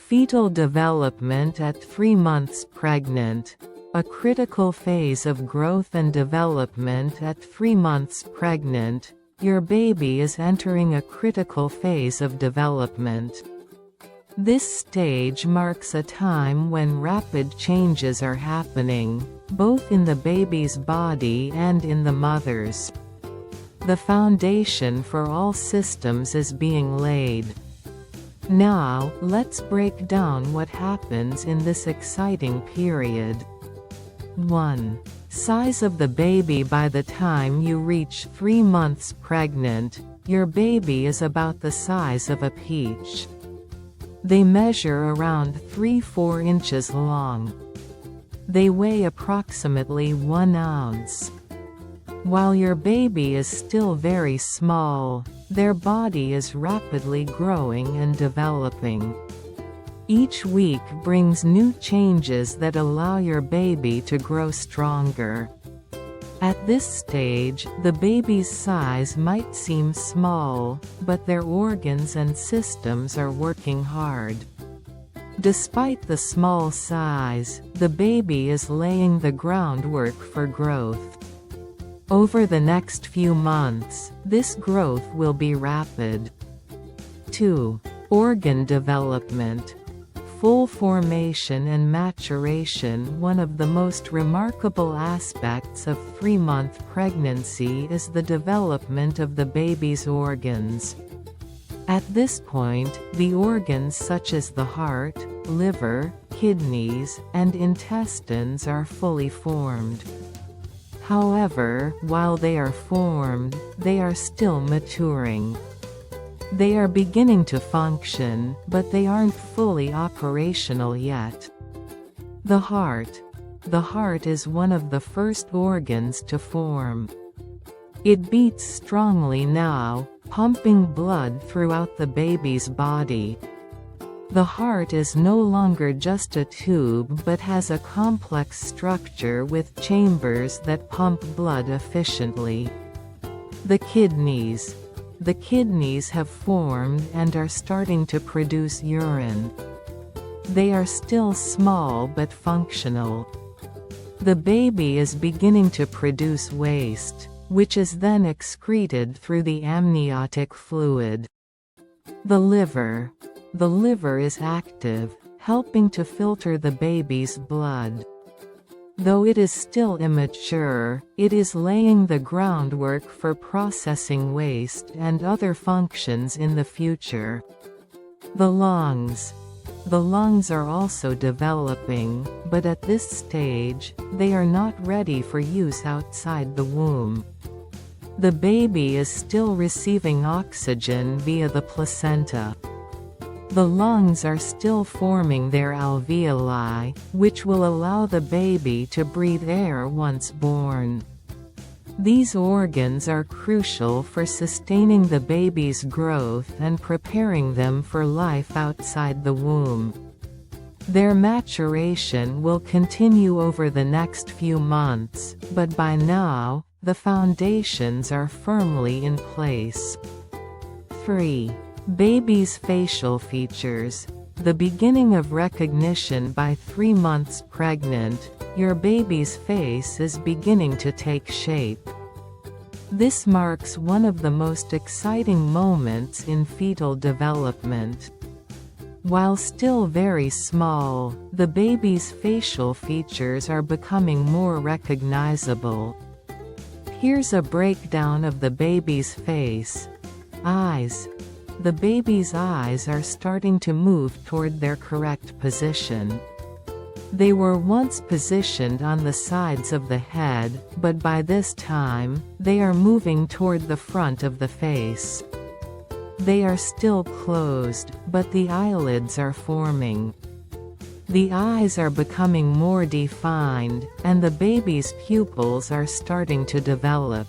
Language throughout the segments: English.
Fetal development at 3 months pregnant. A critical phase of growth and development at 3 months pregnant. Your baby is entering a critical phase of development. This stage marks a time when rapid changes are happening, both in the baby's body and in the mother's. The foundation for all systems is being laid. Now, let's break down what happens in this exciting period. 1. Size of the baby. By the time you reach 3 months pregnant, your baby is about the size of a peach. They measure around 3–4 inches long. They weigh approximately 1 ounce. While your baby is still very small, their body is rapidly growing and developing. Each week brings new changes that allow your baby to grow stronger. At this stage, the baby's size might seem small, but their organs and systems are working hard. Despite the small size, the baby is laying the groundwork for growth. Over the next few months, this growth will be rapid. 2. Organ development. Full formation and maturation. One of the most remarkable aspects of 3-month pregnancy is the development of the baby's organs. At this point, the organs such as the heart, liver, kidneys, and intestines are fully formed. However, while they are formed, they are still maturing. They are beginning to function, but they aren't fully operational yet. The heart. The heart is one of the first organs to form. It beats strongly now, pumping blood throughout the baby's body. The heart is no longer just a tube but has a complex structure with chambers that pump blood efficiently. The kidneys. The kidneys have formed and are starting to produce urine. They are still small but functional. The baby is beginning to produce waste, which is then excreted through the amniotic fluid. The liver. The liver is active, helping to filter the baby's blood. Though it is still immature, it is laying the groundwork for processing waste and other functions in the future. The lungs. The lungs are also developing, but at this stage, they are not ready for use outside the womb. The baby is still receiving oxygen via the placenta. The lungs are still forming their alveoli, which will allow the baby to breathe air once born. These organs are crucial for sustaining the baby's growth and preparing them for life outside the womb. Their maturation will continue over the next few months, but by now, the foundations are firmly in place. 3. Baby's facial features. The beginning of recognition. By 3 months pregnant, your baby's face is beginning to take shape. This marks one of the most exciting moments in fetal development. While still very small, the baby's facial features are becoming more recognizable. Here's a breakdown of the baby's face. Eyes. The baby's eyes are starting to move toward their correct position. They were once positioned on the sides of the head, but by this time, they are moving toward the front of the face. They are still closed, but the eyelids are forming. The eyes are becoming more defined, and the baby's pupils are starting to develop.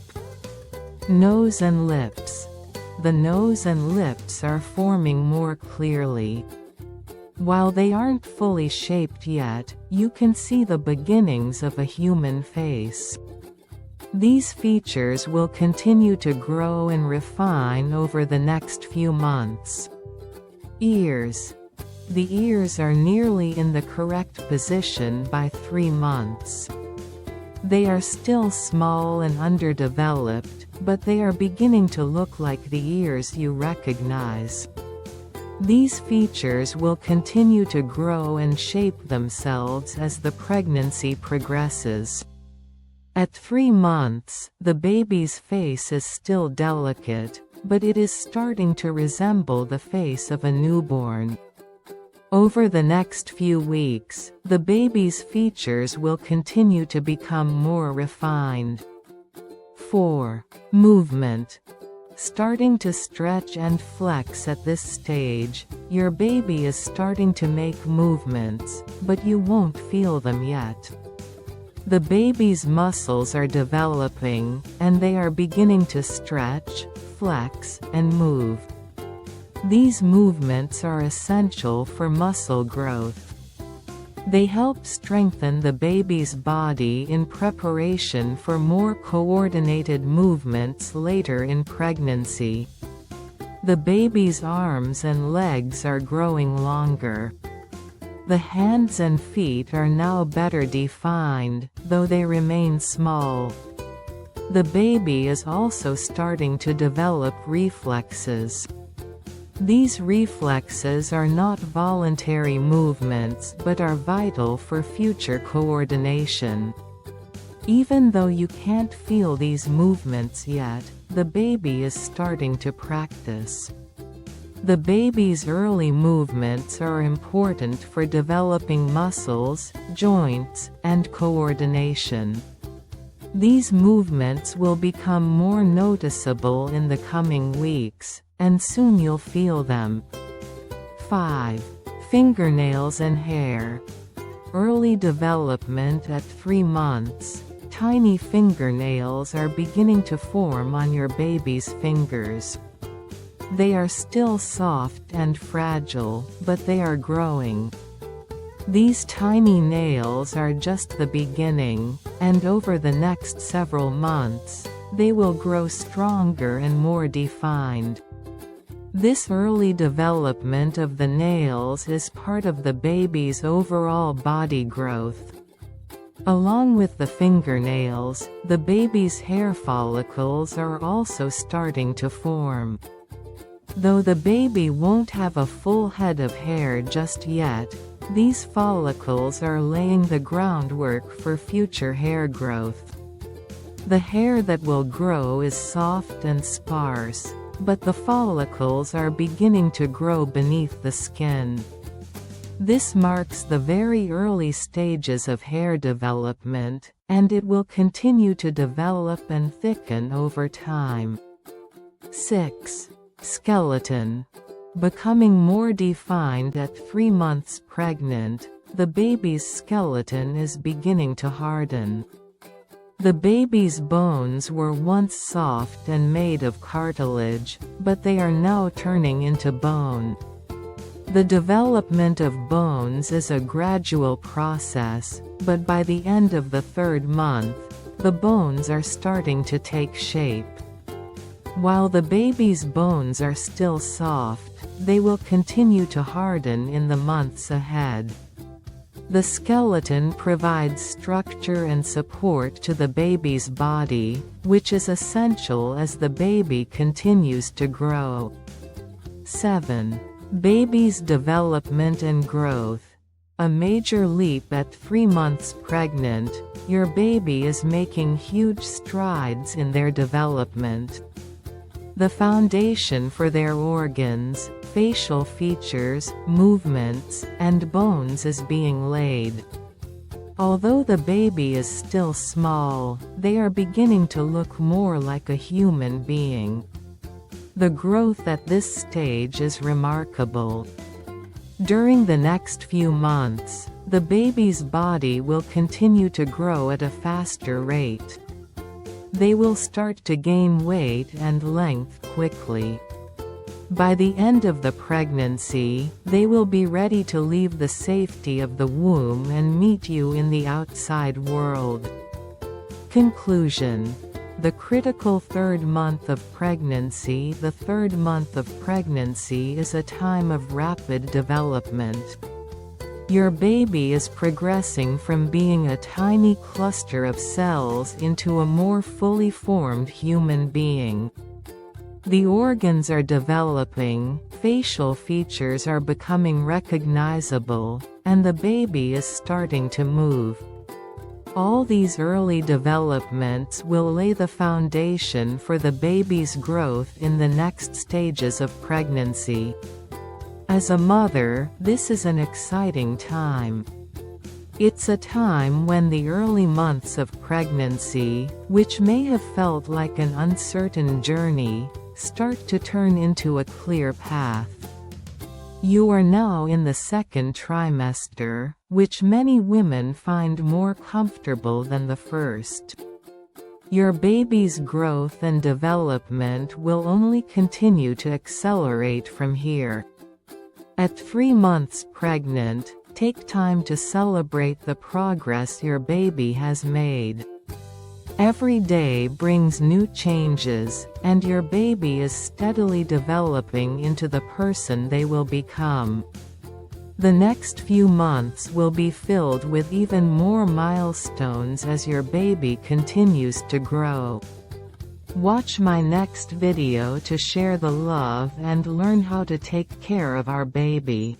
Nose and lips. The nose and lips are forming more clearly. While they aren't fully shaped yet, you can see the beginnings of a human face. These features will continue to grow and refine over the next few months. Ears. The ears are nearly in the correct position by 3 months. They are still small and underdeveloped, but they are beginning to look like the ears you recognize. These features will continue to grow and shape themselves as the pregnancy progresses. At 3 months, the baby's face is still delicate, but it is starting to resemble the face of a newborn. Over the next few weeks, the baby's features will continue to become more refined. 4. Movement. Starting to stretch and flex at this stage, your baby is starting to make movements, but you won't feel them yet. The baby's muscles are developing, and they are beginning to stretch, flex, and move. These movements are essential for muscle growth. They help strengthen the baby's body in preparation for more coordinated movements later in pregnancy. The baby's arms and legs are growing longer. The hands and feet are now better defined, though they remain small. The baby is also starting to develop reflexes. These reflexes are not voluntary movements but are vital for future coordination. Even though you can't feel these movements yet, the baby is starting to practice. The baby's early movements are important for developing muscles, joints, and coordination. These movements will become more noticeable in the coming weeks, and soon you'll feel them. 5. Fingernails and hair. Early development at 3 months. Tiny fingernails are beginning to form on your baby's fingers. They are still soft and fragile, but they are growing. These tiny nails are just the beginning, and over the next several months, they will grow stronger and more defined. This early development of the nails is part of the baby's overall body growth. Along with the fingernails, the baby's hair follicles are also starting to form. Though the baby won't have a full head of hair just yet, these follicles are laying the groundwork for future hair growth. The hair that will grow is soft and sparse, but the follicles are beginning to grow beneath the skin. This marks the very early stages of hair development, and it will continue to develop and thicken over time. 6. Skeleton. Becoming more defined at 3 months pregnant, the baby's skeleton is beginning to harden. The baby's bones were once soft and made of cartilage, but they are now turning into bone. The development of bones is a gradual process, but by the end of the 3rd month, the bones are starting to take shape. While the baby's bones are still soft, they will continue to harden in the months ahead. The skeleton provides structure and support to the baby's body, which is essential as the baby continues to grow. 7. Baby's development and growth. A major leap at 3 months pregnant, your baby is making huge strides in their development. The foundation for their organs, facial features, movements, and bones is being laid. Although the baby is still small, they are beginning to look more like a human being. The growth at this stage is remarkable. During the next few months, the baby's body will continue to grow at a faster rate. They will start to gain weight and length quickly. By the end of the pregnancy, they will be ready to leave the safety of the womb and meet you in the outside world. Conclusion. The critical third month of pregnancy. The third month of pregnancy is a time of rapid development. Your baby is progressing from being a tiny cluster of cells into a more fully formed human being. The organs are developing, facial features are becoming recognizable, and the baby is starting to move. All these early developments will lay the foundation for the baby's growth in the next stages of pregnancy. As a mother, this is an exciting time. It's a time when the early months of pregnancy, which may have felt like an uncertain journey, start to turn into a clear path. You are now in the second trimester, which many women find more comfortable than the first. Your baby's growth and development will only continue to accelerate from here. At 3 months pregnant, take time to celebrate the progress your baby has made. Every day brings new changes, and your baby is steadily developing into the person they will become. The next few months will be filled with even more milestones as your baby continues to grow. Watch my next video to share the love and learn how to take care of our baby.